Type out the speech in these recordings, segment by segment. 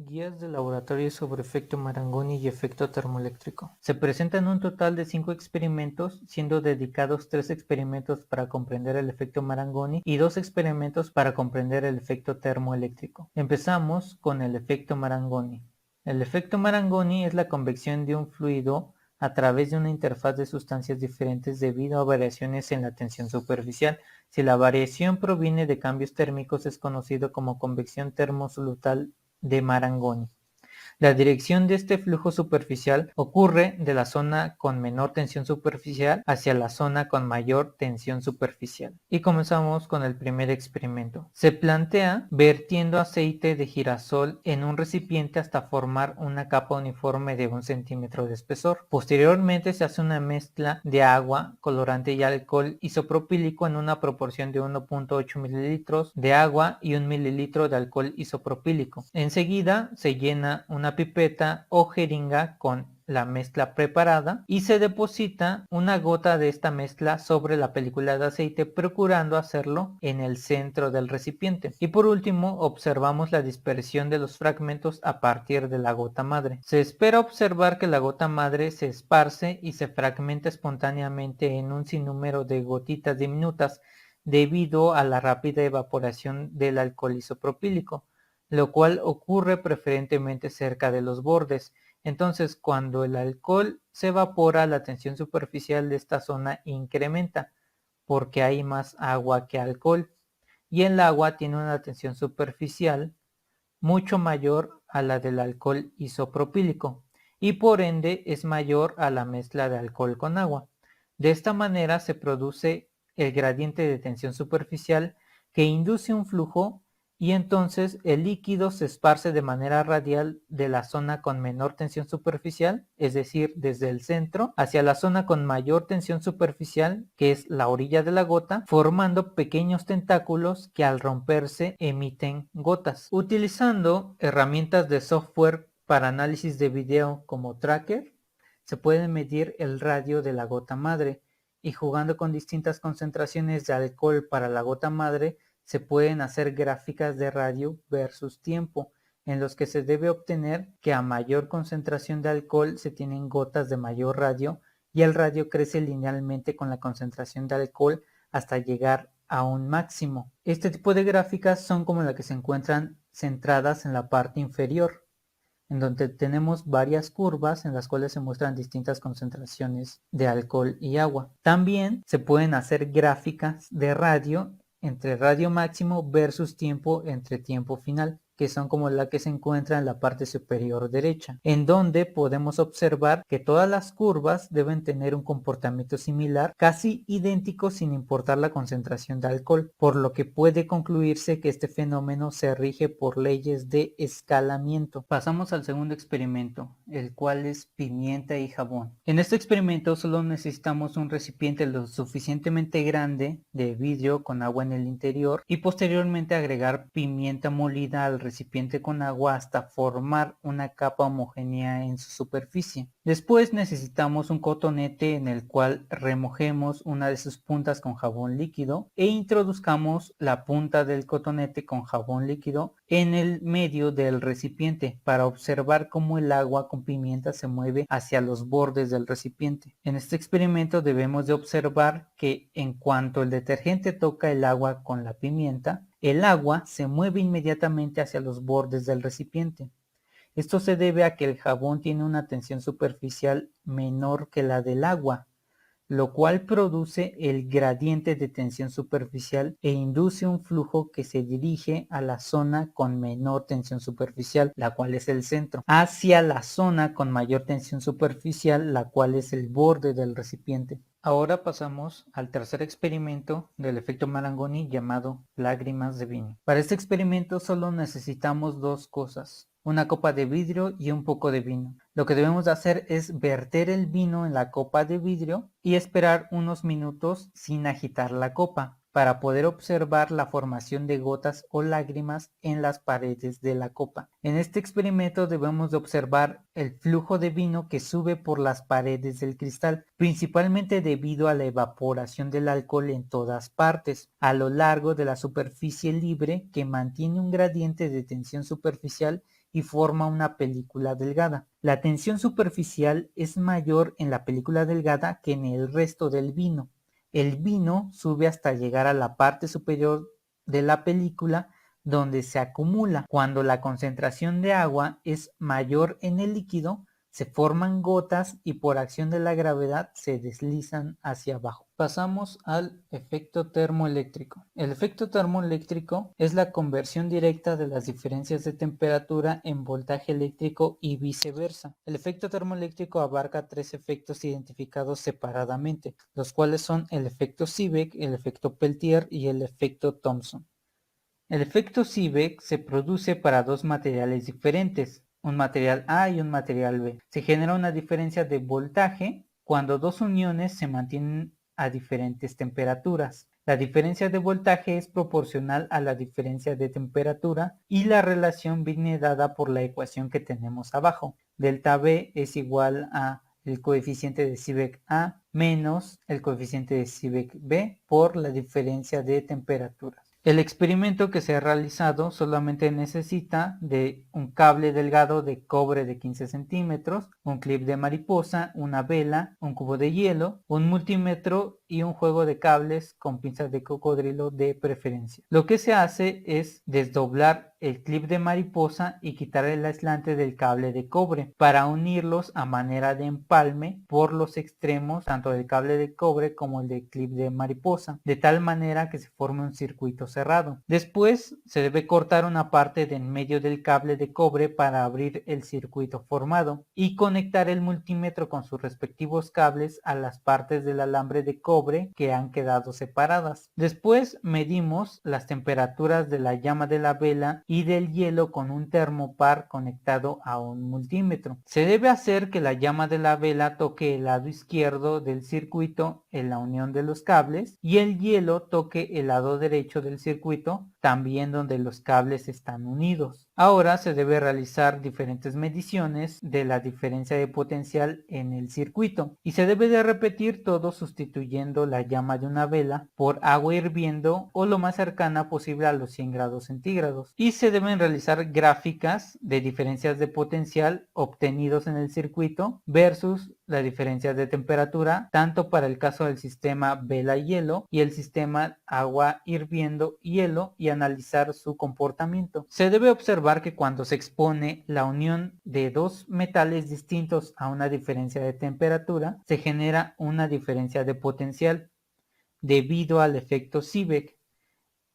Guías de laboratorio sobre efecto Marangoni y efecto termoeléctrico. Se presentan un total de 5 experimentos, siendo dedicados 3 experimentos para comprender el efecto Marangoni y 2 experimentos para comprender el efecto termoeléctrico. Empezamos con el efecto Marangoni. El efecto Marangoni es la convección de un fluido a través de una interfaz de sustancias diferentes debido a variaciones en la tensión superficial. Si la variación proviene de cambios térmicos, es conocido como convección termosolutal de Marangoni. La dirección de este flujo superficial ocurre de la zona con menor tensión superficial hacia la zona con mayor tensión superficial. Y comenzamos con el primer experimento. Se plantea vertiendo aceite de girasol en un recipiente hasta formar una capa uniforme de 1 centímetro de espesor. Posteriormente se hace una mezcla de agua, colorante y alcohol isopropílico en una proporción de 1.8 mililitros de agua y 1 mililitro de alcohol isopropílico. Enseguida se llena una pipeta o jeringa con la mezcla preparada y se deposita una gota de esta mezcla sobre la película de aceite, procurando hacerlo en el centro del recipiente. Y por último observamos la dispersión de los fragmentos a partir de la gota madre. Se espera observar que la gota madre se esparce y se fragmenta espontáneamente en un sinnúmero de gotitas diminutas debido a la rápida evaporación del alcohol isopropílico, lo cual ocurre preferentemente cerca de los bordes. Entonces, cuando el alcohol se evapora, la tensión superficial de esta zona incrementa, porque hay más agua que alcohol, y el agua tiene una tensión superficial mucho mayor a la del alcohol isopropílico, y por ende es mayor a la mezcla de alcohol con agua. De esta manera se produce el gradiente de tensión superficial que induce un flujo y entonces el líquido se esparce de manera radial de la zona con menor tensión superficial, es decir, desde el centro, hacia la zona con mayor tensión superficial, que es la orilla de la gota, formando pequeños tentáculos que al romperse emiten gotas. Utilizando herramientas de software para análisis de video como Tracker, se puede medir el radio de la gota madre, y jugando con distintas concentraciones de alcohol para la gota madre, se pueden hacer gráficas de radio versus tiempo, en los que se debe obtener que a mayor concentración de alcohol se tienen gotas de mayor radio y el radio crece linealmente con la concentración de alcohol hasta llegar a un máximo. Este tipo de gráficas son como las que se encuentran centradas en la parte inferior, en donde tenemos varias curvas en las cuales se muestran distintas concentraciones de alcohol y agua. También se pueden hacer gráficas de radio entre radio máximo versus tiempo entre tiempo final, que son como la que se encuentra en la parte superior derecha, en donde podemos observar que todas las curvas deben tener un comportamiento similar, casi idéntico sin importar la concentración de alcohol, por lo que puede concluirse que este fenómeno se rige por leyes de escalamiento. Pasamos al segundo experimento, el cual es pimienta y jabón. En este experimento solo necesitamos un recipiente lo suficientemente grande de vidrio con agua en el interior y posteriormente agregar pimienta molida al recipiente con agua hasta formar una capa homogénea en su superficie. Después necesitamos un cotonete en el cual remojemos una de sus puntas con jabón líquido e introduzcamos la punta del cotonete con jabón líquido en el medio del recipiente para observar cómo el agua con pimienta se mueve hacia los bordes del recipiente. En este experimento debemos de observar que en cuanto el detergente toca el agua con la pimienta, el agua se mueve inmediatamente hacia los bordes del recipiente. Esto se debe a que el jabón tiene una tensión superficial menor que la del agua, lo cual produce el gradiente de tensión superficial e induce un flujo que se dirige a la zona con menor tensión superficial, la cual es el centro, hacia la zona con mayor tensión superficial, la cual es el borde del recipiente. Ahora pasamos al tercer experimento del efecto Marangoni llamado lágrimas de vino. Para este experimento solo necesitamos dos cosas: una copa de vidrio y un poco de vino. Lo que debemos de hacer es verter el vino en la copa de vidrio y esperar unos minutos sin agitar la copa para poder observar la formación de gotas o lágrimas en las paredes de la copa. En este experimento debemos de observar el flujo de vino que sube por las paredes del cristal, principalmente debido a la evaporación del alcohol en todas partes, a lo largo de la superficie libre, que mantiene un gradiente de tensión superficial y forma una película delgada. La tensión superficial es mayor en la película delgada que en el resto del vino. El vino sube hasta llegar a la parte superior de la película donde se acumula. Cuando la concentración de agua es mayor en el líquido, se forman gotas y por acción de la gravedad se deslizan hacia abajo. Pasamos al efecto termoeléctrico. El efecto termoeléctrico es la conversión directa de las diferencias de temperatura en voltaje eléctrico y viceversa. El efecto termoeléctrico abarca tres efectos identificados separadamente, los cuales son el efecto Seebeck, el efecto Peltier y el efecto Thomson. El efecto Seebeck se produce para dos materiales diferentes, un material A y un material B. Se genera una diferencia de voltaje cuando dos uniones se mantienen a diferentes temperaturas. La diferencia de voltaje es proporcional a la diferencia de temperatura y la relación viene dada por la ecuación que tenemos abajo. Delta B es igual a el coeficiente de Seebeck A menos el coeficiente de Seebeck B por la diferencia de temperaturas. El experimento que se ha realizado solamente necesita de un cable delgado de cobre de 15 centímetros, un clip de mariposa, una vela, un cubo de hielo, un multímetro y un juego de cables con pinzas de cocodrilo de preferencia. Lo que se hace es desdoblar el clip de mariposa y quitar el aislante del cable de cobre para unirlos a manera de empalme por los extremos tanto del cable de cobre como el del clip de mariposa, de tal manera que se forme un circuito cerrado. Después se debe cortar una parte de en medio del cable de cobre para abrir el circuito formado y conectar el multímetro con sus respectivos cables a las partes del alambre de cobre que han quedado separadas. Después medimos las temperaturas de la llama de la vela y del hielo con un termopar conectado a un multímetro. Se debe hacer que la llama de la vela toque el lado izquierdo del circuito en la unión de los cables y el hielo toque el lado derecho del circuito, también donde los cables están unidos. Ahora se debe realizar diferentes mediciones de la diferencia de potencial en el circuito y se debe de repetir todo sustituyendo la llama de una vela por agua hirviendo o lo más cercana posible a los 100 grados centígrados. Y se deben realizar gráficas de diferencias de potencial obtenidos en el circuito versus las diferencias de temperatura, tanto para el caso del sistema vela-hielo y el sistema agua hirviendo-hielo y analizar su comportamiento. Se debe observar que cuando se expone la unión de dos metales distintos a una diferencia de temperatura, se genera una diferencia de potencial debido al efecto Seebeck.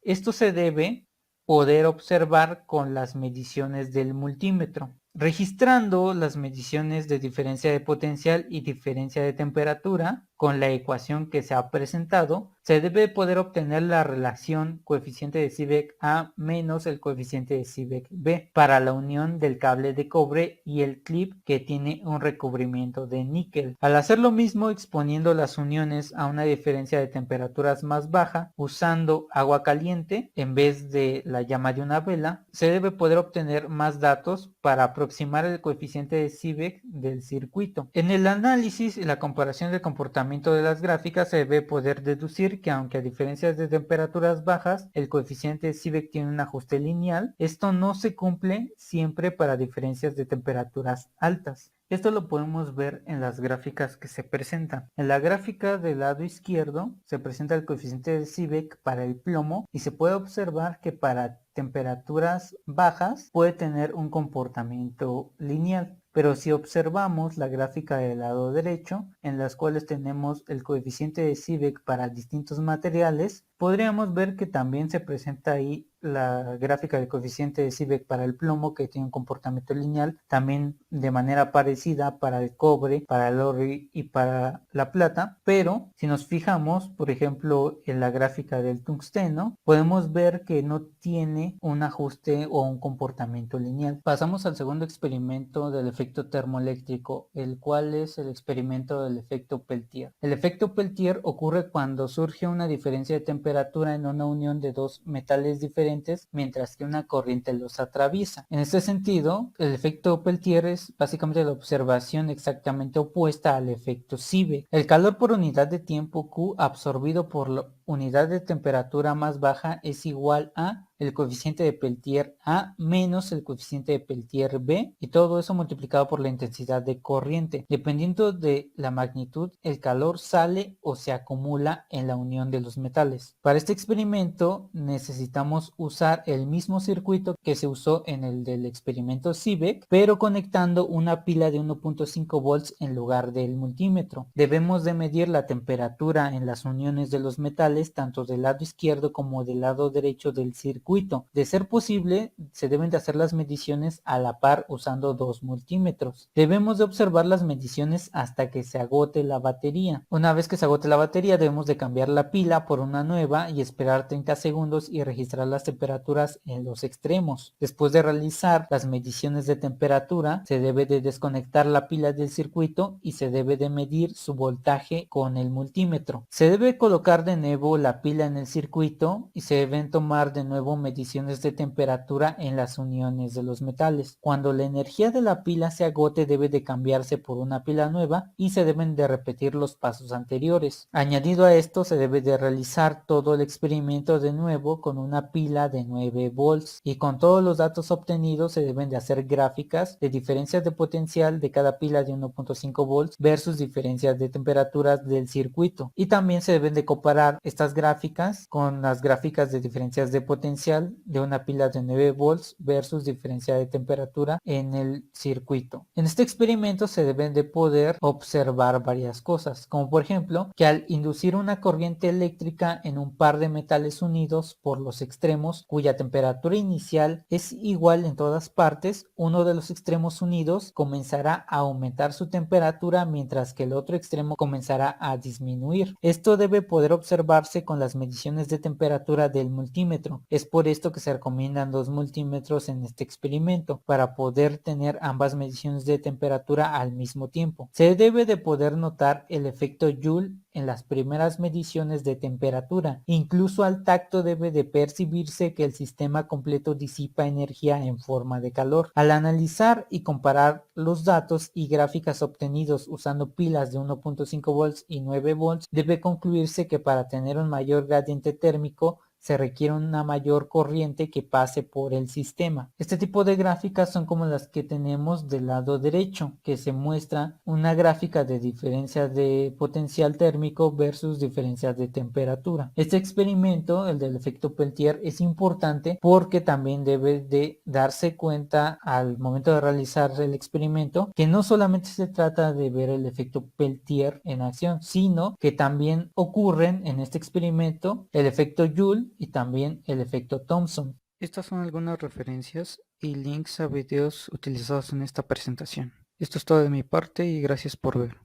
Esto se debe poder observar con las mediciones del multímetro. Registrando las mediciones de diferencia de potencial y diferencia de temperatura con la ecuación que se ha presentado, se debe poder obtener la relación coeficiente de Seebeck A menos el coeficiente de Seebeck B para la unión del cable de cobre y el clip que tiene un recubrimiento de níquel. Al hacer lo mismo exponiendo las uniones a una diferencia de temperaturas más baja usando agua caliente en vez de la llama de una vela, se debe poder obtener más datos para aproximar el coeficiente de Seebeck del circuito. En el análisis y la comparación del comportamiento de las gráficas se debe poder deducir que aunque a diferencias de temperaturas bajas el coeficiente de Seebeck tiene un ajuste lineal, esto no se cumple siempre para diferencias de temperaturas altas. Esto lo podemos ver en las gráficas que se presentan. En la gráfica del lado izquierdo se presenta el coeficiente de Seebeck para el plomo y se puede observar que para temperaturas bajas puede tener un comportamiento lineal. Pero si observamos la gráfica del lado derecho, en las cuales tenemos el coeficiente de Seebeck para distintos materiales, podríamos ver que también se presenta ahí la gráfica del coeficiente de Seebeck para el plomo, que tiene un comportamiento lineal, también de manera parecida para el cobre, para el oro y para la plata. Pero si nos fijamos, por ejemplo, en la gráfica del tungsteno, podemos ver que no tiene un ajuste o un comportamiento lineal. Pasamos al segundo experimento del efecto termoeléctrico, el cual es el experimento del efecto Peltier. El efecto Peltier ocurre cuando surge una diferencia de temperatura en una unión de dos metales diferentes mientras que una corriente los atraviesa. En este sentido, el efecto Peltier es básicamente la observación exactamente opuesta al efecto Seebeck. El calor por unidad de tiempo Q absorbido por la unidad de temperatura más baja es igual a el coeficiente de Peltier A menos el coeficiente de Peltier B, y todo eso multiplicado por la intensidad de corriente. Dependiendo de la magnitud, el calor sale o se acumula en la unión de los metales. Para este experimento necesitamos usar el mismo circuito que se usó en el del experimento Seebeck, pero conectando una pila de 1.5 volts en lugar del multímetro. Debemos de medir la temperatura en las uniones de los metales tanto del lado izquierdo como del lado derecho del circuito. De ser posible, se deben de hacer las mediciones a la par usando dos multímetros. Debemos de observar las mediciones hasta que se agote la batería. Una vez que se agote la batería, debemos de cambiar la pila por una nueva y esperar 30 segundos y registrar las temperaturas en los extremos. Después de realizar las mediciones de temperatura, se debe de desconectar la pila del circuito y se debe de medir su voltaje con el multímetro. Se debe colocar de nuevo la pila en el circuito y se deben tomar de nuevo mediciones de temperatura en las uniones de los metales. Cuando la energía de la pila se agote, debe de cambiarse por una pila nueva y se deben de repetir los pasos anteriores. Añadido a esto, se debe de realizar todo el experimento de nuevo con una pila de 9 volts y con todos los datos obtenidos se deben de hacer gráficas de diferencias de potencial de cada pila de 1.5 volts versus diferencias de temperaturas del circuito, y también se deben de comparar estas gráficas con las gráficas de diferencias de potencial de una pila de 9 volts versus diferencia de temperatura en el circuito. En este experimento se deben de poder observar varias cosas, como por ejemplo que al inducir una corriente eléctrica en un par de metales unidos por los extremos cuya temperatura inicial es igual en todas partes, uno de los extremos unidos comenzará a aumentar su temperatura mientras que el otro extremo comenzará a disminuir. Esto debe poder observarse con las mediciones de temperatura del multímetro. Es por esto que se recomiendan dos multímetros en este experimento, para poder tener ambas mediciones de temperatura al mismo tiempo. Se debe de poder notar el efecto Joule en las primeras mediciones de temperatura. Incluso al tacto debe de percibirse que el sistema completo disipa energía en forma de calor. Al analizar y comparar los datos y gráficas obtenidos usando pilas de 1.5 volts y 9 volts, debe concluirse que para tener un mayor gradiente térmico se requiere una mayor corriente que pase por el sistema. Este tipo de gráficas son como las que tenemos del lado derecho, que se muestra una gráfica de diferencia de potencial térmico versus diferencias de temperatura. Este experimento, el del efecto Peltier, es importante porque también debe de darse cuenta al momento de realizar el experimento que no solamente se trata de ver el efecto Peltier en acción, sino que también ocurren en este experimento el efecto Joule y también el efecto Thomson. Estas son algunas referencias y links a videos utilizados en esta presentación. Esto es todo de mi parte y gracias por ver.